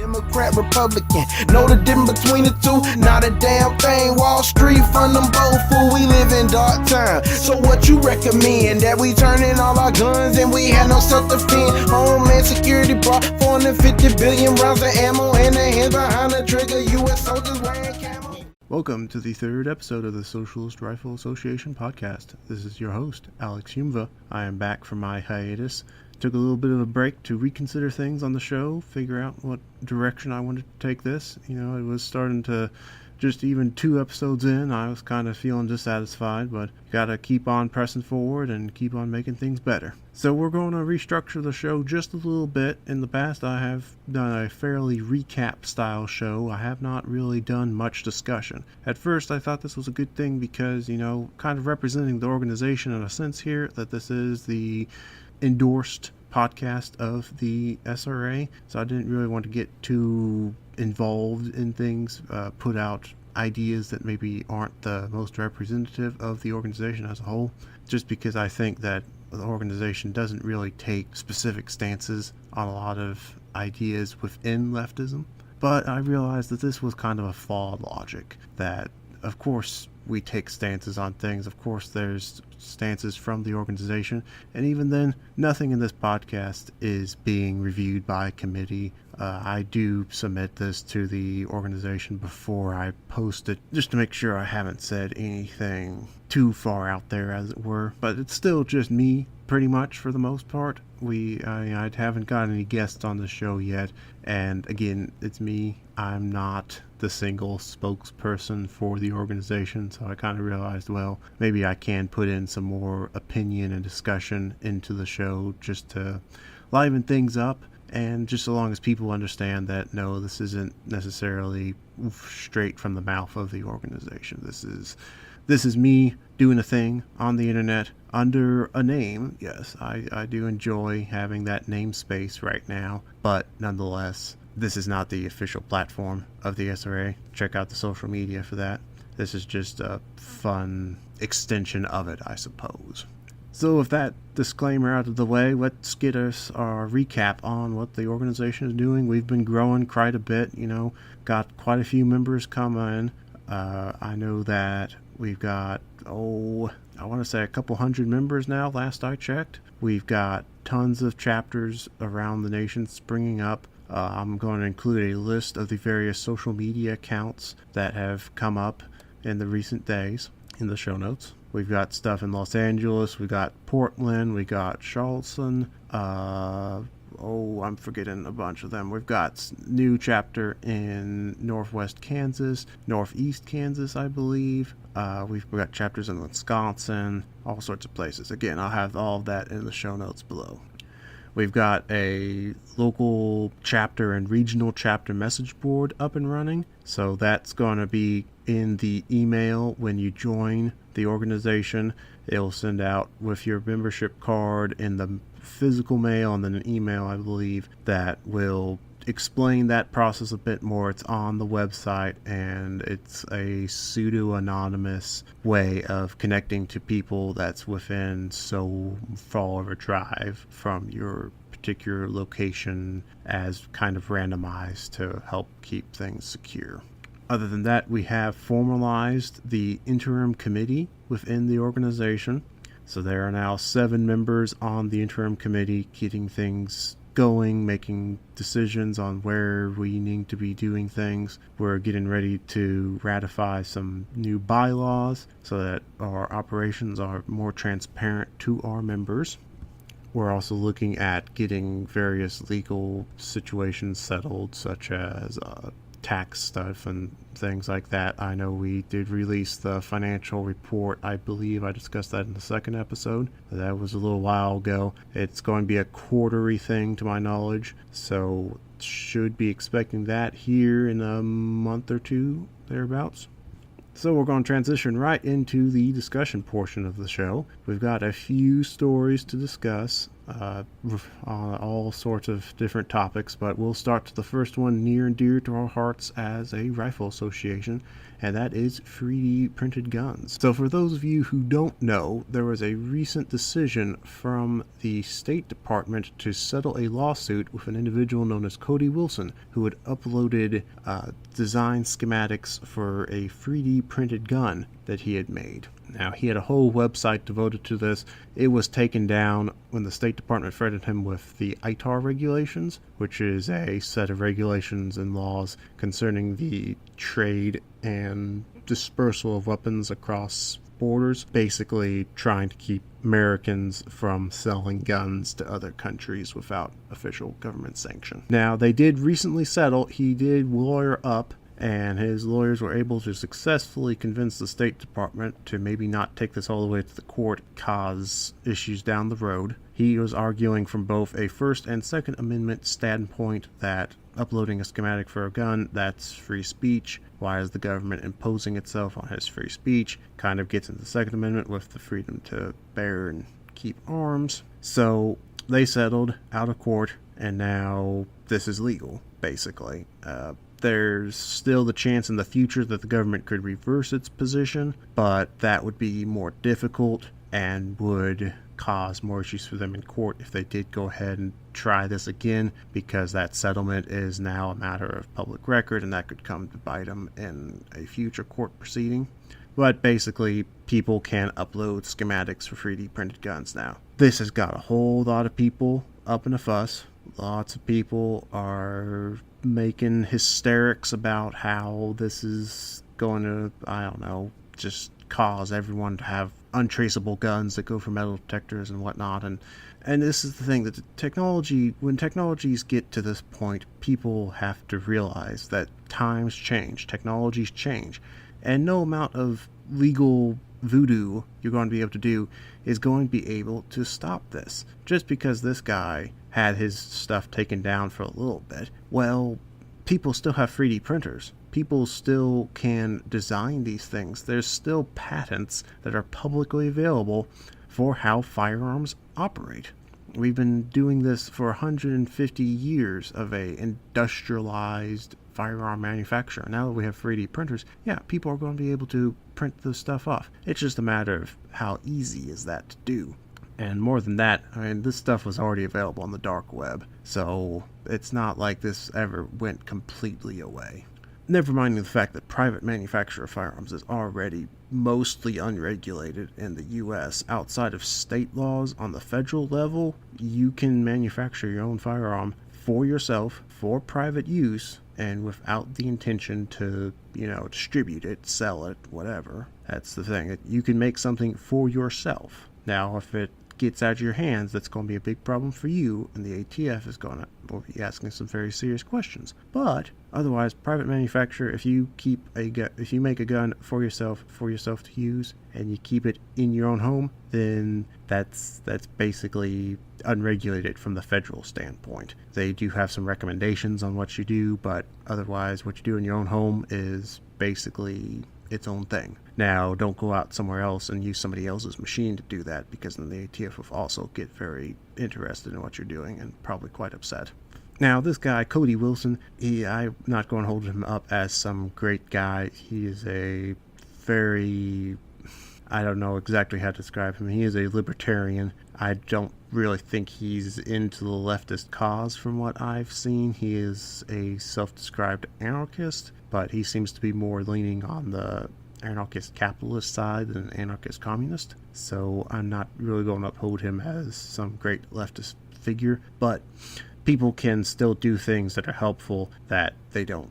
Democrat, Republican, know the difference between the two? Not a damn thing. Wall Street fund them both, fool. We live in dark times. So what you recommend? That we turn in all our guns and we have no self-defense? Homeland Security brought 450 billion rounds of ammo and the hands behind the trigger. U.S. soldiers wearing camo. Welcome to the third episode of the Socialist Rifle Association podcast. This is your host, AlexHumva. I am back from my hiatus. Took a little bit of a break to reconsider things on the show, figure out what direction I wanted to take this. You know, it was starting to, just even 2 episodes in, I was kind of feeling dissatisfied, but gotta keep on pressing forward and keep on making things better. So we're going to restructure the show just a little bit. In the past, I have done a fairly recap style show. I have not really done much discussion. At first, I thought this was a good thing because, you know, kind of representing the organization in a sense here, that this is the endorsed podcast of the SRA, so I didn't really want to get too involved in things, put out ideas that maybe aren't the most representative of the organization as a whole, just because I think that the organization doesn't really take specific stances on a lot of ideas within leftism. But I realized that this was kind of a flawed logic, that of course we take stances on things, of course there's stances from the organization, and even then, nothing in this podcast is being reviewed by a committee. I do submit this to the organization before I post it, just to make sure I haven't said anything too far out there, as it were. But it's still just me, pretty much, for the most part. I haven't got any guests on the show yet, and again, it's me. I'm not the single spokesperson for the organization, so I kind of realized, well, maybe I can put in some more opinion and discussion into the show just to liven things up, and just so long as people understand that, no, this isn't necessarily straight from the mouth of the organization. This is me doing a thing on the internet under a name. Yes, I do enjoy having that namespace right now, but nonetheless, this is not the official platform of the SRA. Check out the social media for that. This is just a fun extension of it, I suppose. So with that disclaimer out of the way, let's get us our recap on what the organization is doing. We've been growing quite a bit, you know, got quite a few members come in. I know that we've got, I want to say a couple hundred members now, last I checked. We've got tons of chapters around the nation springing up. I'm going to include a list of the various social media accounts that have come up in the recent days in the show notes. We've got stuff in Los Angeles, we got Portland, we got Charleston, I'm forgetting a bunch of them. We've got new chapter in Northwest Kansas, Northeast Kansas, I believe. We've got chapters in Wisconsin, all sorts of places. Again, I'll have all of that in the show notes below. We've got a local chapter and regional chapter message board up and running. So that's going to be in the email when you join the organization. It'll send out with your membership card in the physical mail, and then an email, I believe, that will explain that process a bit more. It's on the website, and it's a pseudo-anonymous way of connecting to people that's within so far of a drive from your particular location, as kind of randomized to help keep things secure. Other than that, we have formalized the interim committee within the organization. So there are now 7 members on the interim committee, getting things going, making decisions on where we need to be doing things. We're getting ready to ratify some new bylaws so that our operations are more transparent to our members. We're also looking at getting various legal situations settled, such as tax stuff and things like that. I know we did release the financial report. I believe I discussed that in the second episode. That was a little while ago. It's going to be a quarterly thing to my knowledge, so should be expecting that here in a month or two, thereabouts. So we're going to transition right into the discussion portion of the show. we've got a few stories to discuss on all sorts of different topics, but we'll start with the first one near and dear to our hearts as a rifle association, and that is 3D printed guns. So for those of you who don't know, there was a recent decision from the State Department to settle a lawsuit with an individual known as Cody Wilson, who had uploaded design schematics for a 3D printed gun that he had made. Now, he had a whole website devoted to this. It was taken down when the State Department threatened him with the ITAR regulations, which is a set of regulations and laws concerning the trade and dispersal of weapons across borders, basically trying to keep Americans from selling guns to other countries without official government sanction. Now, they did recently settle. He did lawyer up, and his lawyers were able to successfully convince the State Department to maybe not take this all the way to the court, cause issues down the road. He was arguing from both a First and Second Amendment standpoint that uploading a schematic for a gun, that's free speech. Why is the government imposing itself on his free speech? Kind of gets into the Second Amendment with the freedom to bear and keep arms. So they settled out of court, and now this is legal, basically. There's still the chance in the future that the government could reverse its position, but that would be more difficult and would cause more issues for them in court if they did go ahead and try this again, because that settlement is now a matter of public record and that could come to bite them in a future court proceeding. But basically, people can upload schematics for 3D printed guns now. This has got a whole lot of people up in a fuss. Lots of people are making hysterics about how this is going to, just cause everyone to have untraceable guns that go for metal detectors and whatnot. And this is the thing, that when technologies get to this point, people have to realize that times change, technologies change, and no amount of legal voodoo you're going to be able to do is going to be able to stop this. Just because this guy had his stuff taken down for a little bit, well, people still have 3D printers. People still can design these things. There's still patents that are publicly available for how firearms operate. We've been doing this for 150 years of a industrialized firearm manufacturer. Now that we have 3D printers, yeah, people are going to be able to print this stuff off. It's just a matter of how easy is that to do. And more than that, this stuff was already available on the dark web, so it's not like this ever went completely away. Never mind the fact that private manufacture of firearms is already mostly unregulated in the U.S. Outside of state laws on the federal level, you can manufacture your own firearm for yourself, for private use, and without the intention to, distribute it, sell it, whatever. That's the thing. You can make something for yourself. Now, if it gets out of your hands, that's going to be a big problem for you, and the ATF is going to be asking some very serious questions. But otherwise, private manufacturer, if you make a gun for yourself to use, and you keep it in your own home, then that's basically unregulated from the federal standpoint. They do have some recommendations on what you do, but otherwise, what you do in your own home is basically its own thing. Now, don't go out somewhere else and use somebody else's machine to do that, because then the ATF will also get very interested in what you're doing and probably quite upset. Now, this guy, Cody Wilson, I'm not going to hold him up as some great guy. He is a very, I don't know exactly how to describe him. He is a libertarian. I don't really think he's into the leftist cause from what I've seen. He is a self-described anarchist, but he seems to be more leaning on the anarchist capitalist side than anarchist communist. So I'm not really going to uphold him as some great leftist figure, but people can still do things that are helpful that they don't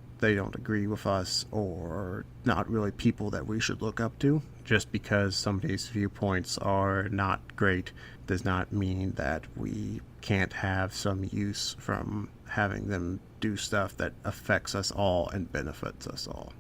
agree with us, or not really people that we should look up to. Just because somebody's viewpoints are not great does not mean that we can't have some use from having them do stuff that affects us all and benefits us all.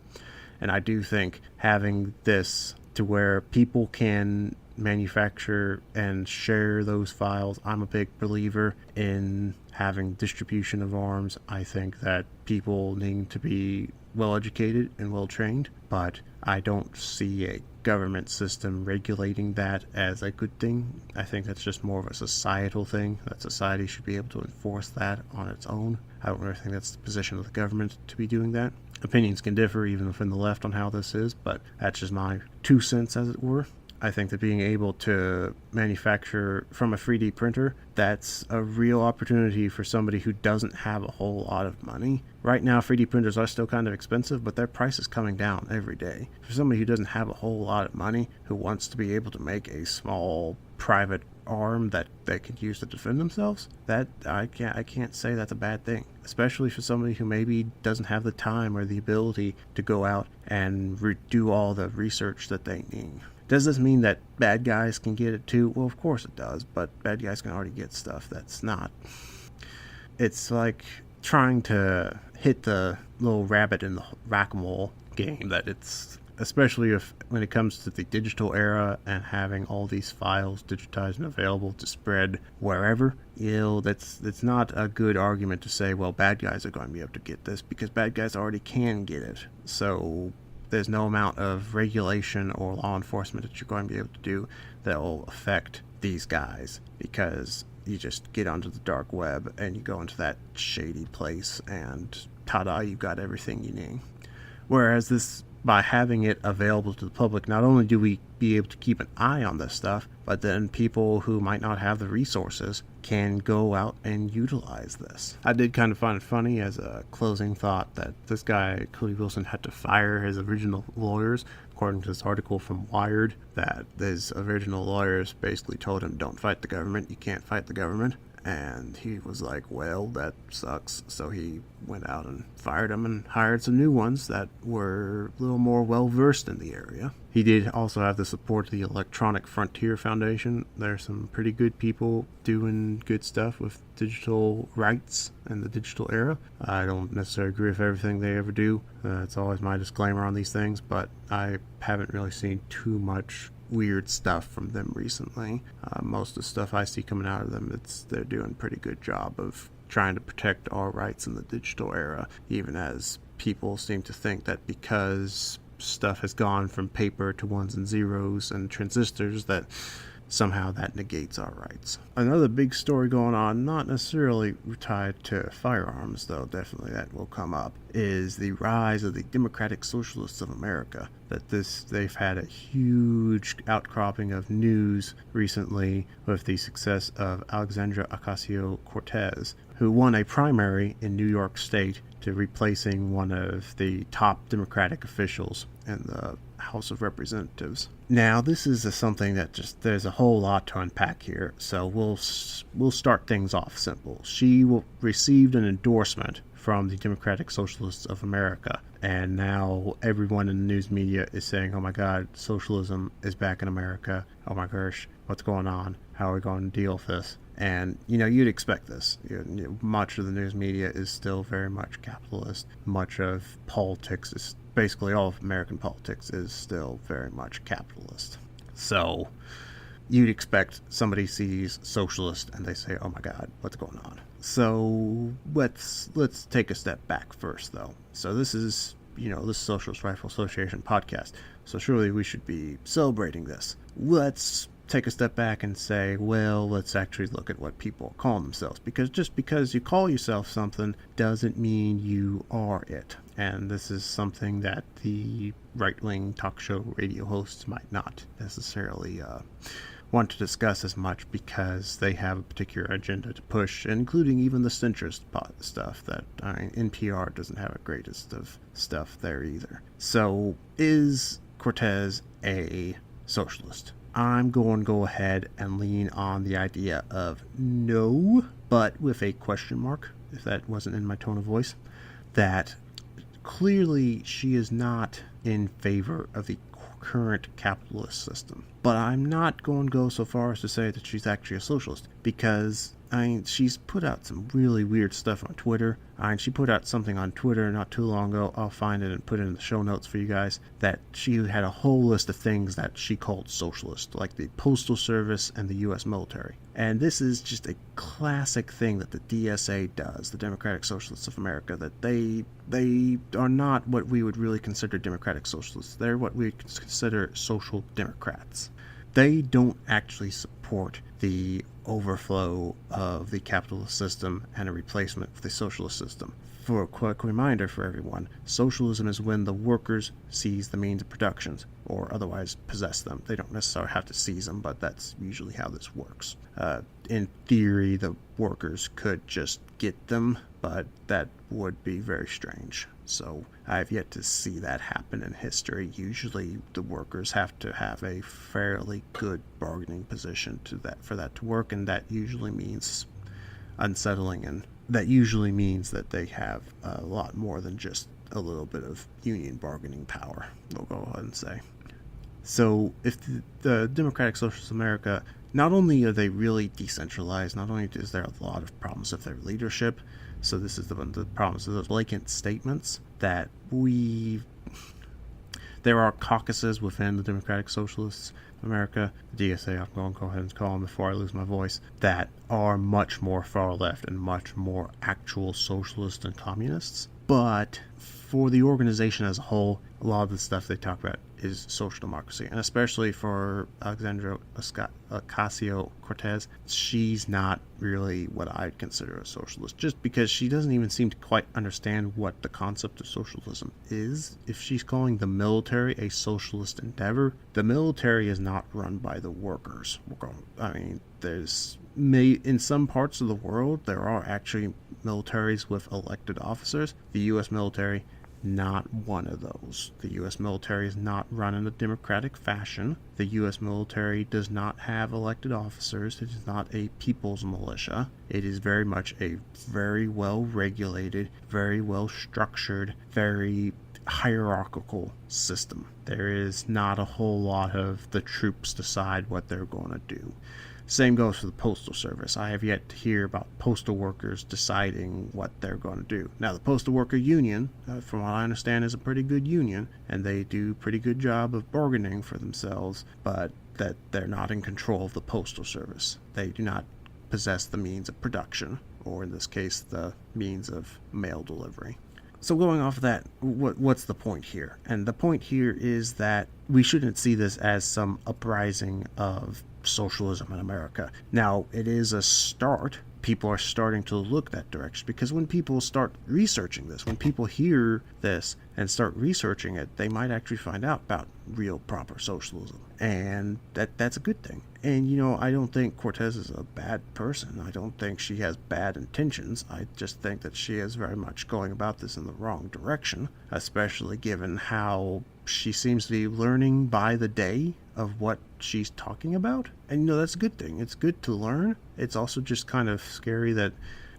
And I do think having this to where people can manufacture and share those files, I'm a big believer in having distribution of arms. I think that people need to be well educated and well trained, but I don't see a government system regulating that as a good thing. I think that's just more of a societal thing, that society should be able to enforce that on its own. I don't really think that's the position of the government to be doing that. Opinions can differ even from the left on how this is, but that's just my 2 cents, as it were. I think that being able to manufacture from a 3D printer, that's a real opportunity for somebody who doesn't have a whole lot of money. Right now, 3D printers are still kind of expensive, but their price is coming down every day. For somebody who doesn't have a whole lot of money, who wants to be able to make a small private arm that they can use to defend themselves, that I can't say that's a bad thing. Especially for somebody who maybe doesn't have the time or the ability to go out and do all the research that they need. Does this mean that bad guys can get it too? Well, of course it does, but bad guys can already get stuff that's not. It's like trying to hit the little rabbit in the whack-a-mole game, that it's, especially when it comes to the digital era and having all these files digitized and available to spread wherever, that's not a good argument to say, well, bad guys are going to be able to get this, because bad guys already can get it. So there's no amount of regulation or law enforcement that you're going to be able to do that will affect these guys, because you just get onto the dark web and you go into that shady place and ta-da, you've got everything you need. Whereas this, by having it available to the public, not only do we be able to keep an eye on this stuff, but then people who might not have the resources can go out and utilize this. I did kind of find it funny as a closing thought that this guy, Cody Wilson, had to fire his original lawyers. According to this article from Wired, that his original lawyers basically told him, don't fight the government, you can't fight the government. And he was like, well, that sucks. So he went out and fired them and hired some new ones that were a little more well-versed in the area. He did also have the support of the Electronic Frontier Foundation. There's some pretty good people doing good stuff with digital rights in the digital era. I don't necessarily agree with everything they ever do. It's always my disclaimer on these things, but I haven't really seen too much weird stuff from them recently. Most of the stuff I see coming out of them, they're doing a pretty good job of trying to protect our rights in the digital era, even as people seem to think that because stuff has gone from paper to ones and zeros and transistors, that somehow that negates our rights. Another big story going on, not necessarily tied to firearms, though definitely that will come up, is the rise of the Democratic Socialists of America. They've had a huge outcropping of news recently with the success of Alexandria Ocasio-Cortez, who won a primary in New York State to replacing one of the top Democratic officials in the House of Representatives. Now, this is something that there's a whole lot to unpack here, so we'll start things off simple. She received an endorsement from the Democratic Socialists of America, and now everyone in the news media is saying, oh my god, socialism is back in America. Oh my gosh, what's going on? How are we going to deal with this? And, you'd expect this. Much of the news media is still very much capitalist. Much of politics is, basically all of American politics is still very much capitalist. So, you'd expect somebody sees socialist and they say, oh my god, what's going on? So, let's take a step back first, though. So this is, this Socialist Rifle Association podcast. So surely we should be celebrating this. Let's take a step back and say, well, let's actually look at what people call themselves. Because just because you call yourself something doesn't mean you are it. And this is something that the right-wing talk show radio hosts might not necessarily want to discuss as much, because they have a particular agenda to push, including even the centrist stuff that NPR doesn't have a greatest of stuff there either. So, is Cortez a socialist? I'm going to go ahead and lean on the idea of no, but with a question mark, if that wasn't in my tone of voice, that clearly she is not in favor of the current capitalist system. But I'm not going to go so far as to say that she's actually a socialist, because she's put out some really weird stuff on Twitter. She put out something on Twitter not too long ago. I'll find it and put it in the show notes for you guys. That she had a whole list of things that she called socialist, like the Postal Service and the U.S. military. And this is just a classic thing that the DSA does, the Democratic Socialists of America, that they are not what we would really consider Democratic Socialists. They're what we consider social democrats. They don't actually support the overflow of the capitalist system and a replacement for the socialist system. For a quick reminder for everyone, socialism is when the workers seize the means of production or otherwise possess them. They don't necessarily have to seize them, but that's usually how this works. In theory, the workers could just get them, but that would be very strange. So I've yet to see that happen in history. Usually the workers have to have a fairly good bargaining position for that to work, and that usually means unsettling, and that usually means that they have a lot more than just a little bit of union bargaining power, we'll go ahead and say. So if the Democratic Socialists of America, not only are they really decentralized, not only is there a lot of problems with their leadership, so this is the problems of those blatant statements that there are caucuses within the Democratic Socialists of America, the DSA, I'm going to go ahead and call them before I lose my voice, that are much more far left and much more actual socialists and communists. But for the organization as a whole, a lot of the stuff they talk about is social democracy, and especially for Alexandria Ocasio-Cortez, she's not really what I'd consider a socialist, just because she doesn't even seem to quite understand what the concept of socialism is. If she's calling the military a socialist endeavor, the military is not run by the workers. In some parts of the world, there are actually militaries with elected officers. The U.S. military, not one of those. The U.S. military is not run in a democratic fashion. The U.S. military does not have elected officers. It is not a people's militia. It is very much a very well-regulated, very well-structured, very hierarchical system. There is not a whole lot of the troops decide what they're going to do. Same goes for the Postal Service. I have yet to hear about postal workers deciding what they're going to do. Now, the Postal Worker Union, from what I understand, is a pretty good union, and they do a pretty good job of bargaining for themselves, but that they're not in control of the Postal Service. They do not possess the means of production, or in this case, the means of mail delivery. So going off of that, what's the point here? And the point here is that we shouldn't see this as some uprising of socialism in America. Now, it is a start. People are starting to look that direction, because when people start researching this, when people hear this and start researching it, they might actually find out about real proper socialism, and that's a good thing. And I don't think Cortez is a bad person. I don't think she has bad intentions. I just think that she is very much going about this in the wrong direction, especially given how she seems to be learning by the day of what she's talking about. And that's a good thing. It's good to learn. It's also just kind of scary that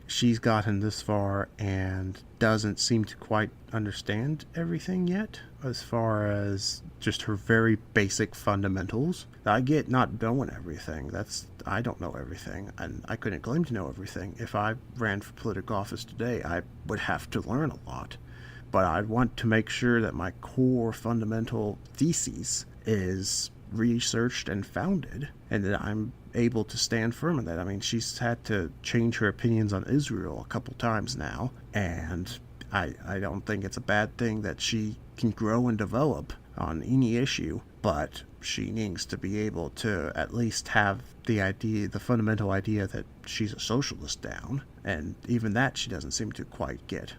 she's gotten this far and doesn't seem to quite understand everything yet, as far as just her very basic fundamentals. I get not knowing everything. I don't know everything, and I couldn't claim to know everything. If I ran for political office today, I would have to learn a lot. But I want to make sure that my core fundamental thesis is researched and founded, and that I'm able to stand firm in that. She's had to change her opinions on Israel a couple times now, and I don't think it's a bad thing that she can grow and develop on any issue, but she needs to be able to at least have the fundamental idea that she's a socialist down, and even that she doesn't seem to quite get.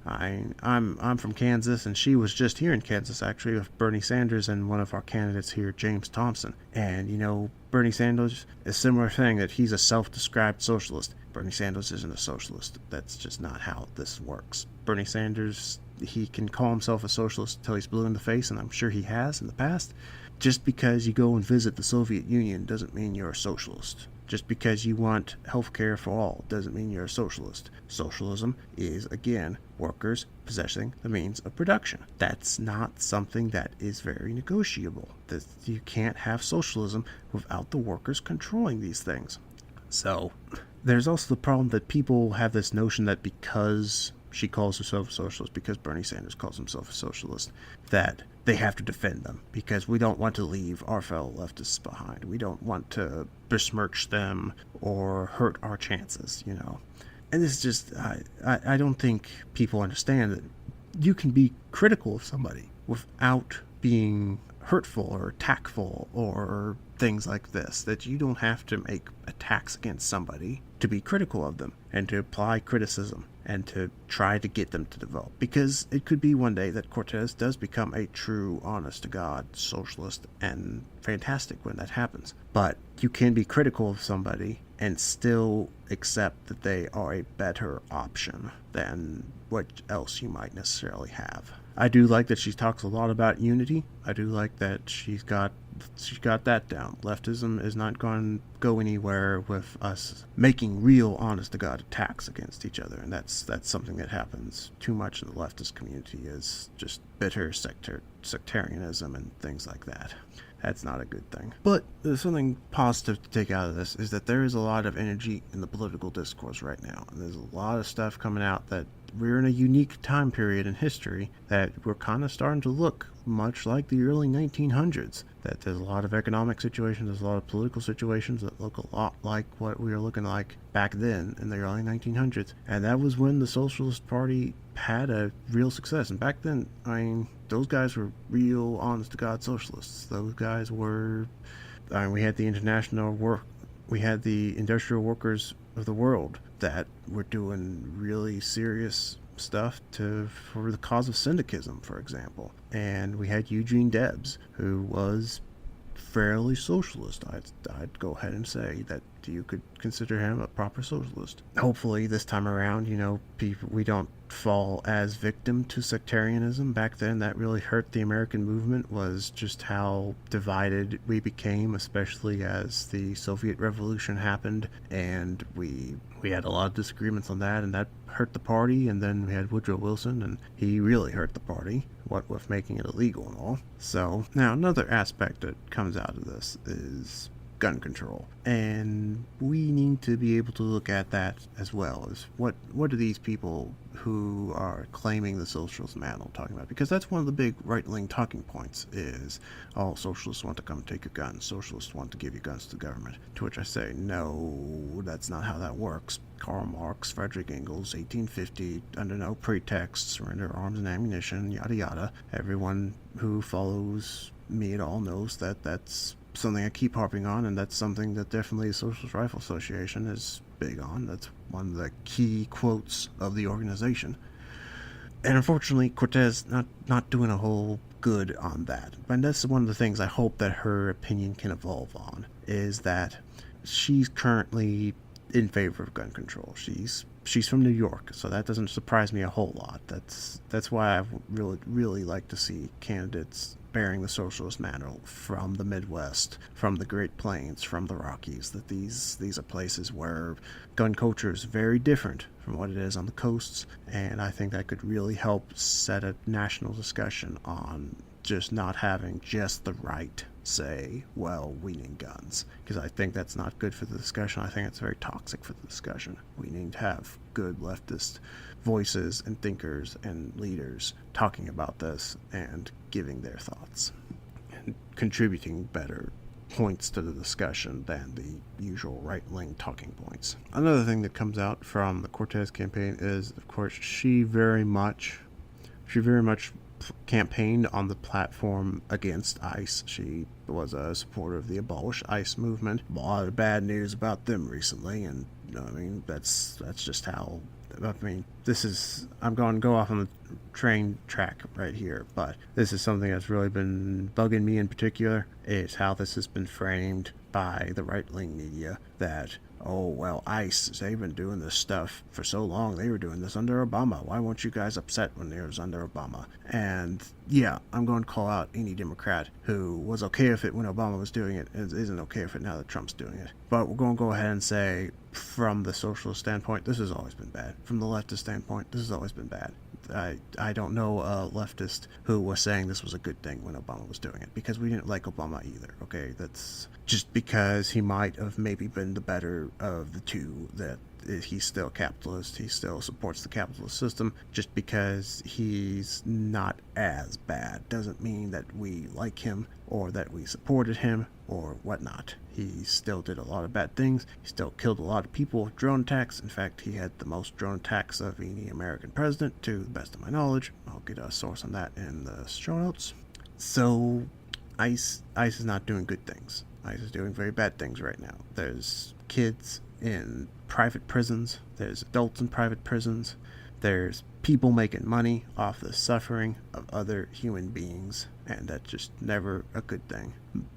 I'm from Kansas, and she was just here in Kansas, actually, with Bernie Sanders and one of our candidates here, James Thompson. And, Bernie Sanders, a similar thing, that he's a self-described socialist. Bernie Sanders isn't a socialist. That's just not how this works. Bernie Sanders, he can call himself a socialist until he's blue in the face, and I'm sure he has in the past. Just because you go and visit the Soviet Union doesn't mean you're a socialist. Just because you want health care for all doesn't mean you're a socialist. Socialism is, again, workers possessing the means of production. That's not something that is very negotiable. You can't have socialism without the workers controlling these things. So, there's also the problem that people have this notion that because she calls herself a socialist, because Bernie Sanders calls himself a socialist, that they have to defend them because we don't want to leave our fellow leftists behind. We don't want to besmirch them or hurt our chances, you know. And this is just, I don't think people understand that you can be critical of somebody without being hurtful or tactful or things like this, that you don't have to make attacks against somebody to be critical of them and to apply criticism and to try to get them to develop. Because it could be one day that Cortez does become a true, honest-to-God socialist, and fantastic when that happens. But you can be critical of somebody and still accept that they are a better option than what else you might necessarily have. I do like that she talks a lot about unity. I do like that she's got that down. Leftism is not going to go anywhere with us making real, honest-to-God attacks against each other, and that's something that happens too much in the leftist community, is just bitter sectarianism and things like that. That's not a good thing. But there's something positive to take out of this, is that there is a lot of energy in the political discourse right now. And there's a lot of stuff coming out that we're in a unique time period in history that we're kind of starting to look much like the early 1900s. That there's a lot of economic situations, there's a lot of political situations that look a lot like what we were looking like back then in the early 1900s. And that was when the Socialist Party had a real success. And back then, I mean, those guys were real, honest-to-God socialists. Those guys were, we had the we had the industrial workers of the world that were doing really serious stuff for the cause of syndicalism, for example. And we had Eugene Debs, who was fairly socialist. I'd go ahead and say that you could consider him a proper socialist. Hopefully this time around, we don't fall as victim to sectarianism. Back then, that really hurt the American movement, was just how divided we became, especially as the Soviet Revolution happened, and we had a lot of disagreements on that, and that hurt the party. And then we had Woodrow Wilson, and he really hurt the party, what with making it illegal and all. So now another aspect that comes out of this is gun control, and we need to be able to look at that as well as what are these people who are claiming the socialist mantle talking about, because that's one of the big right-wing talking points is, oh, socialists want to come take your guns, socialists want to give you guns to the government, to which I say, no, that's not how that works. Karl Marx, Frederick Engels, 1850, under no pretext, surrender arms and ammunition, yada yada. Everyone who follows me at all knows that that's something I keep harping on, and that's something that definitely the Socialist Rifle Association is big on. That's one of the key quotes of the organization. And unfortunately, Cortez not doing a whole good on that. And that's one of the things I hope that her opinion can evolve on, is that she's currently in favor of gun control. She's from New York, so that doesn't surprise me a whole lot. That's why I really like to see candidates bearing the socialist mantle from the Midwest, from the Great Plains, from the Rockies, that these are places where gun culture is very different from what it is on the coasts, and I think that could really help set a national discussion on just not having just the right say, well, we need guns, because I think that's not good for the discussion. I think it's very toxic for the discussion. We need to have good leftist voices and thinkers and leaders talking about this and giving their thoughts and contributing better points to the discussion than the usual right-wing talking points. Another thing that comes out from the Cortez campaign is, of course, she very much campaigned on the platform against ICE. She was a supporter of the Abolish ICE movement. A lot of bad news about them recently, and that's just how. I'm going to go off on the train track right here, but this is something that's really been bugging me in particular, is how this has been framed by the right-wing media, that, oh, well, ICE, they've been doing this stuff for so long. They were doing this under Obama. Why weren't you guys upset when it was under Obama? And yeah, I'm going to call out any Democrat who was okay with it when Obama was doing it and isn't okay with it now that Trump's doing it. But we're going to go ahead and say, from the socialist standpoint, this has always been bad. From the leftist standpoint, this has always been bad. I don't know a leftist who was saying this was a good thing when Obama was doing it, because we didn't like Obama either, okay? That's just because he might have maybe been the better of the two, that he's still capitalist, he still supports the capitalist system. Just because he's not as bad doesn't mean that we like him or that we supported him or whatnot. He still did a lot of bad things. He still killed a lot of people with drone attacks. In fact, he had the most drone attacks of any American president, to the best of my knowledge. I'll get a source on that in the show notes. So ICE is not doing good things. ICE is doing very bad things right now. There's kids in private prisons. There's adults in private prisons. There's people making money off the suffering of other human beings, and that's just never a good thing.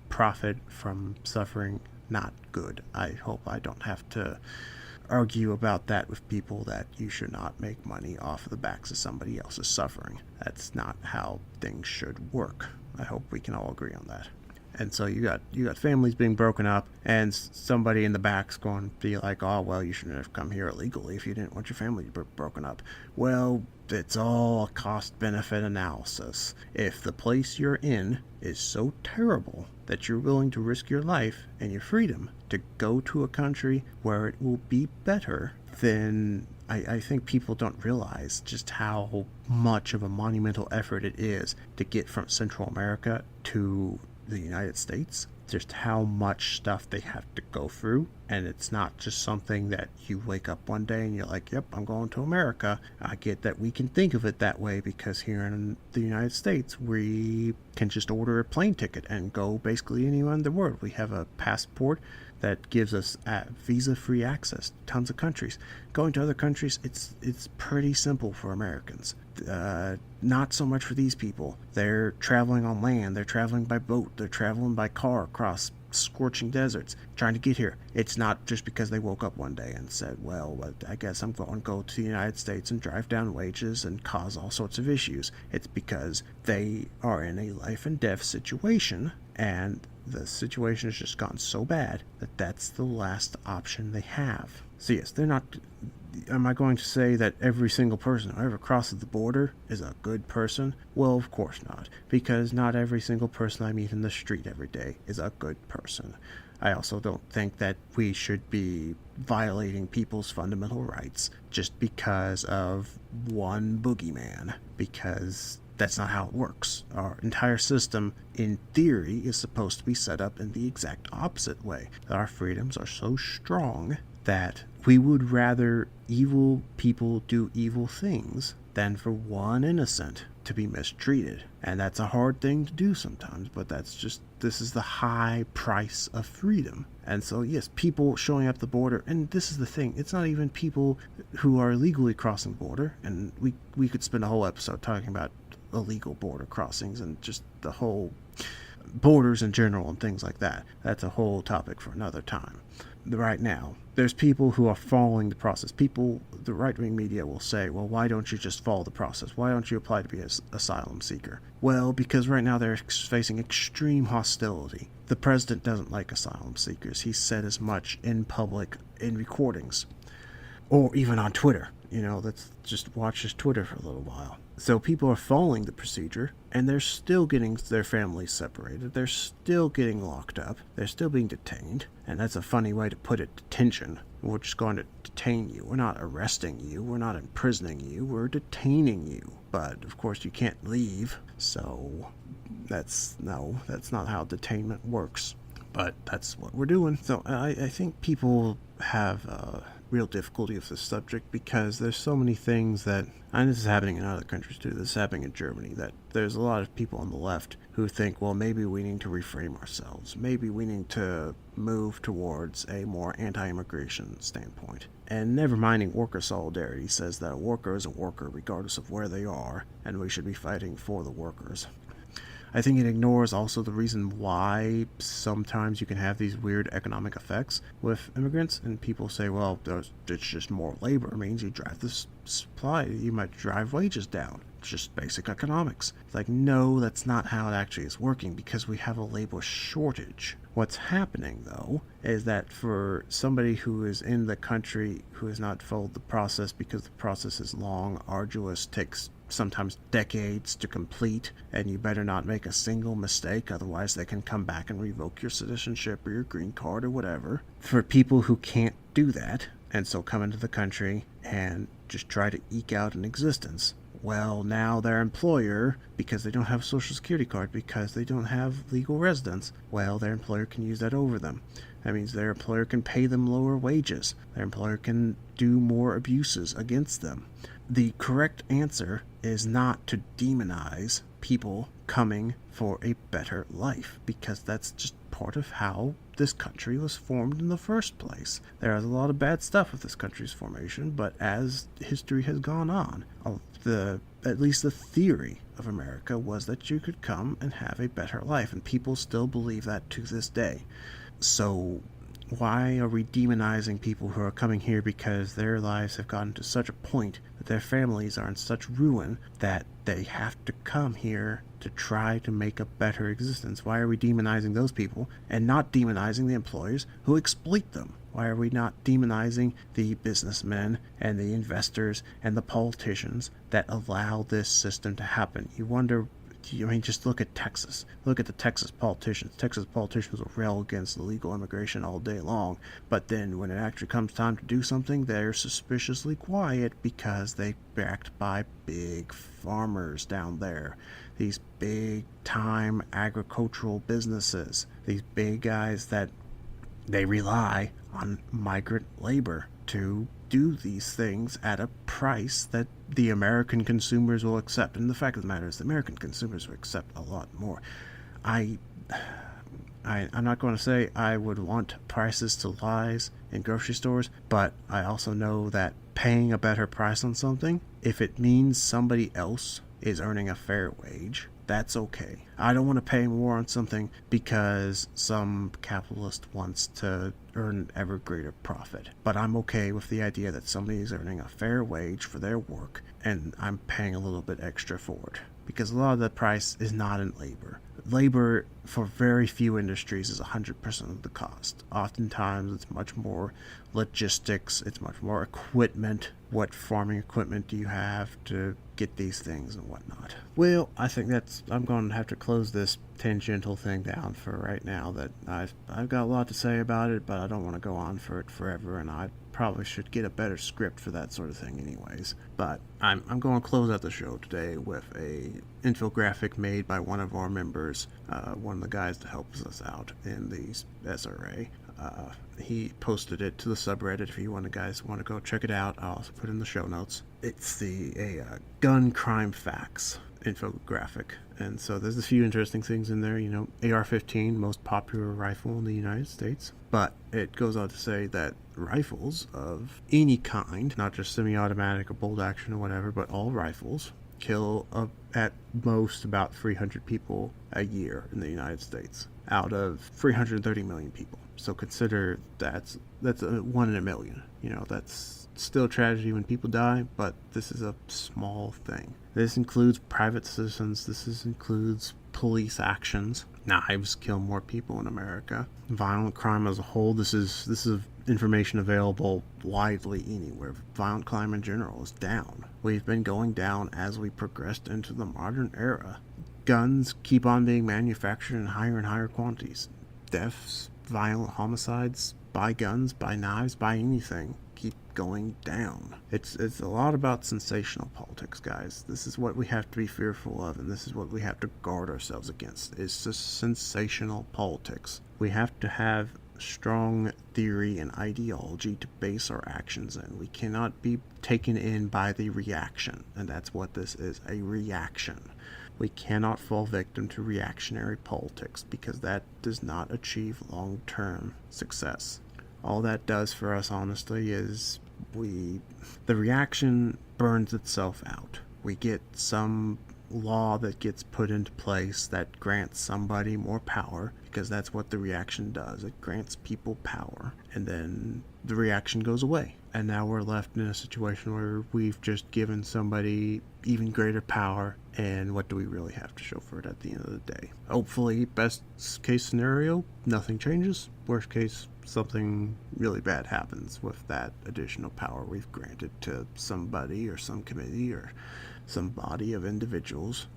Profit from suffering, not good. I hope I don't have to argue about that with people, that you should not make money off of the backs of somebody else's suffering. That's not how things should work. I hope we can all agree on that. And so you got families being broken up, and somebody in the back's going to be like, oh, well, you shouldn't have come here illegally if you didn't want your family broken up. Well, it's all a cost-benefit analysis. If the place you're in is so terrible that you're willing to risk your life and your freedom to go to a country where it will be better, then I think people don't realize just how much of a monumental effort it is to get from Central America to the United States. Just how much stuff they have to go through, and it's not just something that you wake up one day and you're like, yep, I'm going to America. I get that we can think of it that way because here in the United States we can just order a plane ticket and go basically anywhere in the world. We have a passport that gives us visa-free access to tons of countries. Going to other countries, it's pretty simple for Americans. Not so much for these people. They're traveling on land, they're traveling by boat, they're traveling by car across scorching deserts trying to get here. It's not just because they woke up one day and said, well, I guess I'm going to go to the United States and drive down wages and cause all sorts of issues. It's because they are in a life and death situation, and the situation has just gotten so bad that that's the last option they have. So yes, they're not... Am I going to say that every single person who ever crosses the border is a good person? Well, of course not, because not every single person I meet in the street every day is a good person. I also don't think that we should be violating people's fundamental rights just because of one boogeyman, because that's not how it works. Our entire system, in theory, is supposed to be set up in the exact opposite way. Our freedoms are so strong that we would rather evil people do evil things than for one innocent to be mistreated. And that's a hard thing to do sometimes, but this is the high price of freedom. And so yes, people showing up the border, and this is the thing, it's not even people who are illegally crossing the border, and we could spend a whole episode talking about illegal border crossings and just the whole borders in general and things like that. That's a whole topic for another time. Right now, there's people who are following the process. People, the right-wing media will say, well, why don't you just follow the process? Why don't you apply to be an asylum seeker? Well, because right now they're facing extreme hostility. The president doesn't like asylum seekers. He said as much in public, in recordings, or even on Twitter. Let's just watch his Twitter for a little while. So people are following the procedure, and they're still getting their families separated. They're still getting locked up. They're still being detained. And that's a funny way to put it, detention. We're just going to detain you. We're not arresting you. We're not imprisoning you. We're detaining you. But, of course, you can't leave. So that's not how detainment works. But that's what we're doing. So I think people have real difficulty with this subject because there's so many things that, and this is happening in other countries too, this is happening in Germany, that there's a lot of people on the left who think, well, maybe we need to reframe ourselves. Maybe we need to move towards a more anti-immigration standpoint. And never minding worker solidarity says that a worker is a worker regardless of where they are, and we should be fighting for the workers. I think it ignores also the reason why sometimes you can have these weird economic effects with immigrants, and people say, well, it's just more labor. It means you drive the supply, you might drive wages down. It's just basic economics. It's like, no, that's not how it actually is working, because we have a labor shortage. What's happening, though, is that for somebody who is in the country who has not followed the process because the process is long, arduous, takes sometimes decades to complete, and you better not make a single mistake, otherwise they can come back and revoke your citizenship or your green card or whatever. For people who can't do that, and so come into the country and just try to eke out an existence, well, now their employer, because they don't have a social security card, because they don't have legal residence, well, their employer can use that over them. That means their employer can pay them lower wages. Their employer can do more abuses against them. The correct answer is not to demonize people coming for a better life, because that's just part of how this country was formed in the first place. There is a lot of bad stuff with this country's formation, but as history has gone on, at least the theory of America was that you could come and have a better life, and people still believe that to this day. So why are we demonizing people who are coming here because their lives have gotten to such a point that their families are in such ruin that they have to come here to try to make a better existence? Why are we demonizing those people and not demonizing the employers who exploit them? Why are we not demonizing the businessmen and the investors and the politicians that allow this system to happen? You wonder, just look at Texas. Look at the Texas politicians. Texas politicians will rail against illegal immigration all day long, but then when it actually comes time to do something, they're suspiciously quiet because they're backed by big farmers down there. These big-time agricultural businesses. These big guys that they rely on migrant labor to do these things at a price that the American consumers will accept. And the fact of the matter is the American consumers will accept a lot more. I'm not going to say I would want prices to rise in grocery stores, but I also know that paying a better price on something, if it means somebody else is earning a fair wage, that's okay. I don't want to pay more on something because some capitalist wants to earn ever greater profit. But I'm okay with the idea that somebody is earning a fair wage for their work and I'm paying a little bit extra for it. Because a lot of the price is not in labor. Labor for very few industries is 100% of the cost. Oftentimes it's much more logistics, it's much more equipment. What farming equipment do you have to get these things and whatnot? Well, I think I'm going to have to close this tangential thing down for right now. That I've got a lot to say about it, but I don't want to go on for it forever, and I probably should get a better script for that sort of thing anyways. But I'm going to close out the show today with a infographic made by one of our members, one of the guys that helps us out in the SRA. He posted it to the subreddit. If you guys want to go check it out, I'll also put it in the show notes. It's a gun crime facts infographic, and so there's a few interesting things in there. AR-15, most popular rifle in the United States, but it goes on to say that rifles of any kind, not just semi-automatic or bolt action or whatever, but all rifles kill at most about 300 people a year in the United States out of 330 million people. So consider that's a 1 in a million. That's still a tragedy when people die, but this is a small thing. This includes private citizens. This includes police actions. Knives kill more people in America. Violent crime as a whole. This is information available widely anywhere. Violent crime in general is down. We've been going down as we progressed into the modern era. Guns keep on being manufactured in higher and higher quantities. Deaths, violent homicides, by guns, by knives, by anything, keep going down. It's a lot about sensational politics, guys. This is what we have to be fearful of, and this is what we have to guard ourselves against. It's just sensational politics. We have to have strong theory and ideology to base our actions in. We cannot be taken in by the reaction, and that's what this is, a reaction. We cannot fall victim to reactionary politics because that does not achieve long-term success. All that does for us, honestly, is the reaction burns itself out. We get some law that gets put into place that grants somebody more power, because that's what the reaction does. It grants people power, and then the reaction goes away. And now we're left in a situation where we've just given somebody even greater power, and what do we really have to show for it at the end of the day? Hopefully, best case scenario, nothing changes. Worst case something really bad happens with that additional power we've granted to somebody or some committee or some body of individuals.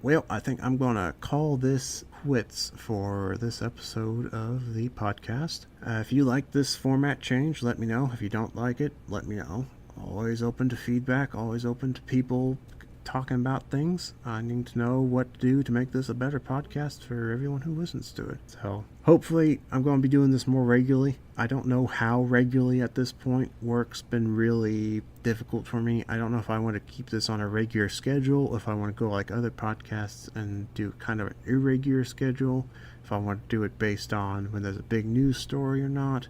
Well, I think I'm going to call this quits for this episode of the podcast. If you like this format change, let me know. If you don't like it, let me know. Always open to feedback, always open to people talking about things. I need to know what to do to make this a better podcast for everyone who listens to it. So hopefully I'm going to be doing this more regularly. I don't know how regularly at this point. Work's been really difficult for me. I don't know if I want to keep this on a regular schedule, if I want to go like other podcasts and do kind of an irregular schedule, if I want to do it based on when there's a big news story or not.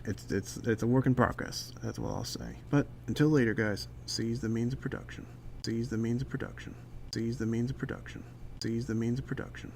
It's a work in progress. That's what I'll say. But until later, guys, seize the means of production. Seize the means of production. Seize the means of production. Seize the means of production.